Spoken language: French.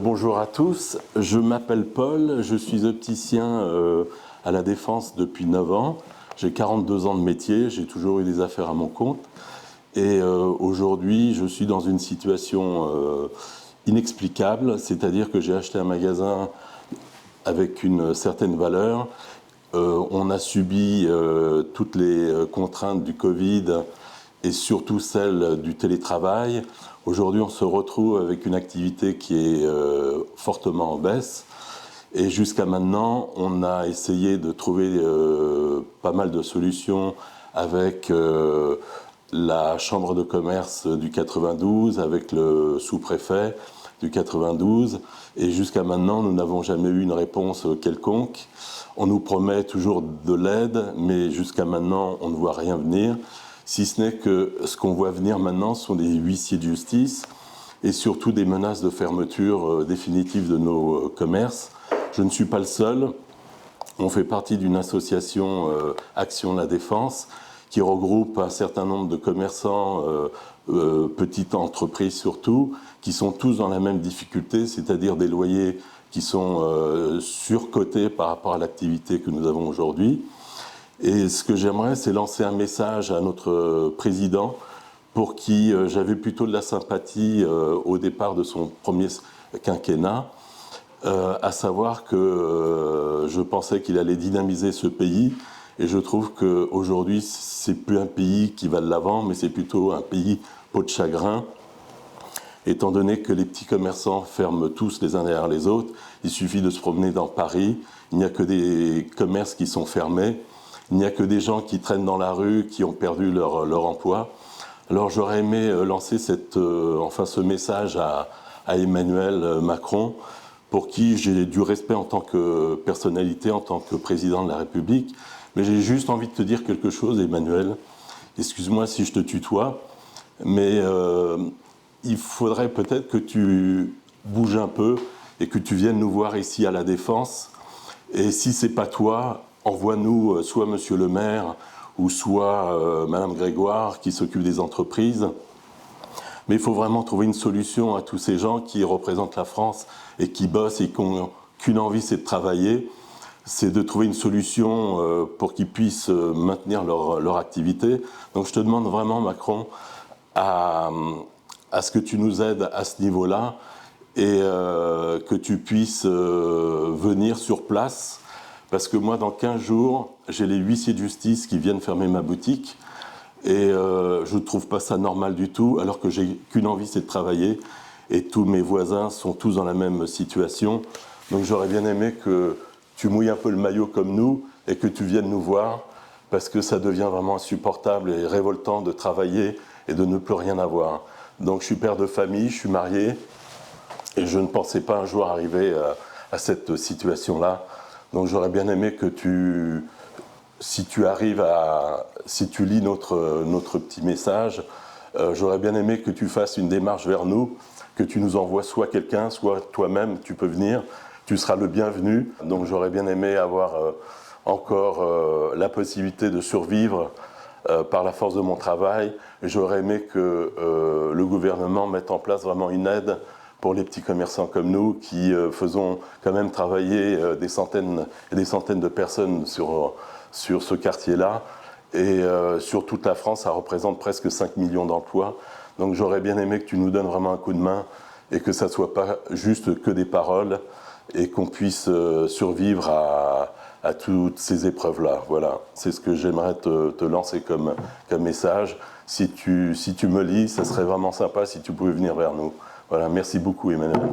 Bonjour à tous, je m'appelle Paul, je suis opticien à la Défense depuis 9 ans. J'ai 42 ans de métier, j'ai toujours eu des affaires à mon compte. Et aujourd'hui, je suis dans une situation inexplicable, c'est-à-dire que j'ai acheté un magasin avec une certaine valeur. On a subi toutes les contraintes du Covid et surtout celles du télétravail. Aujourd'hui, on se retrouve avec une activité qui est fortement en baisse. Et jusqu'à maintenant, on a essayé de trouver pas mal de solutions avec la chambre de commerce du 92, avec le sous-préfet du 92. Et jusqu'à maintenant, nous n'avons jamais eu une réponse quelconque. On nous promet toujours de l'aide, mais jusqu'à maintenant, on ne voit rien venir. Si ce n'est que ce qu'on voit venir maintenant sont des huissiers de justice et surtout des menaces de fermeture définitive de nos commerces. Je ne suis pas le seul. On fait partie d'une association Action la Défense qui regroupe un certain nombre de commerçants, petites entreprises surtout, qui sont tous dans la même difficulté, c'est-à-dire des loyers qui sont surcotés par rapport à l'activité que nous avons aujourd'hui. Et ce que j'aimerais, c'est lancer un message à notre président pour qui j'avais plutôt de la sympathie au départ de son premier quinquennat, à savoir que je pensais qu'il allait dynamiser ce pays. Et je trouve qu'aujourd'hui, c'est plus un pays qui va de l'avant, mais c'est plutôt un pays peau de chagrin. Étant donné que les petits commerçants ferment tous les uns derrière les autres, il suffit de se promener dans Paris, il n'y a que des commerces qui sont fermés. Il n'y a que des gens qui traînent dans la rue, qui ont perdu leur emploi. Alors j'aurais aimé lancer ce message à Emmanuel Macron, pour qui j'ai du respect en tant que personnalité, en tant que président de la République. Mais j'ai juste envie de te dire quelque chose, Emmanuel. Excuse-moi si je te tutoie, mais il faudrait peut-être que tu bouges un peu et que tu viennes nous voir ici à la Défense. Et si c'est pas toi, envoie-nous soit Monsieur le maire ou soit Madame Grégoire qui s'occupe des entreprises. Mais il faut vraiment trouver une solution à tous ces gens qui représentent la France et qui bossent et qui n'ont qu'une envie, c'est de travailler. C'est de trouver une solution pour qu'ils puissent maintenir leur activité. Donc je te demande vraiment, Macron, à ce que tu nous aides à ce niveau-là et que tu puisses venir sur place. Parce que moi, dans 15 jours, j'ai les huissiers de justice qui viennent fermer ma boutique. Et je ne trouve pas ça normal du tout, alors que j'ai qu'une envie, c'est de travailler. Et tous mes voisins sont tous dans la même situation. Donc j'aurais bien aimé que tu mouilles un peu le maillot comme nous et que tu viennes nous voir, parce que ça devient vraiment insupportable et révoltant de travailler et de ne plus rien avoir. Donc je suis père de famille, je suis marié, et je ne pensais pas un jour arriver à cette situation-là. Donc j'aurais bien aimé que si tu lis notre petit message, j'aurais bien aimé que tu fasses une démarche vers nous, que tu nous envoies soit quelqu'un, soit toi-même, tu peux venir, tu seras le bienvenu. Donc j'aurais bien aimé avoir encore la possibilité de survivre par la force de mon travail. J'aurais aimé que le gouvernement mette en place vraiment une aide pour les petits commerçants comme nous, qui faisons quand même travailler des centaines et des centaines de personnes sur ce quartier-là. Et sur toute la France, ça représente presque 5 millions d'emplois. Donc j'aurais bien aimé que tu nous donnes vraiment un coup de main et que ça ne soit pas juste que des paroles et qu'on puisse survivre à toutes ces épreuves-là. Voilà, c'est ce que j'aimerais te lancer comme message. Si tu me lis, ça serait vraiment sympa si tu pouvais venir vers nous. Voilà, merci beaucoup Emmanuel.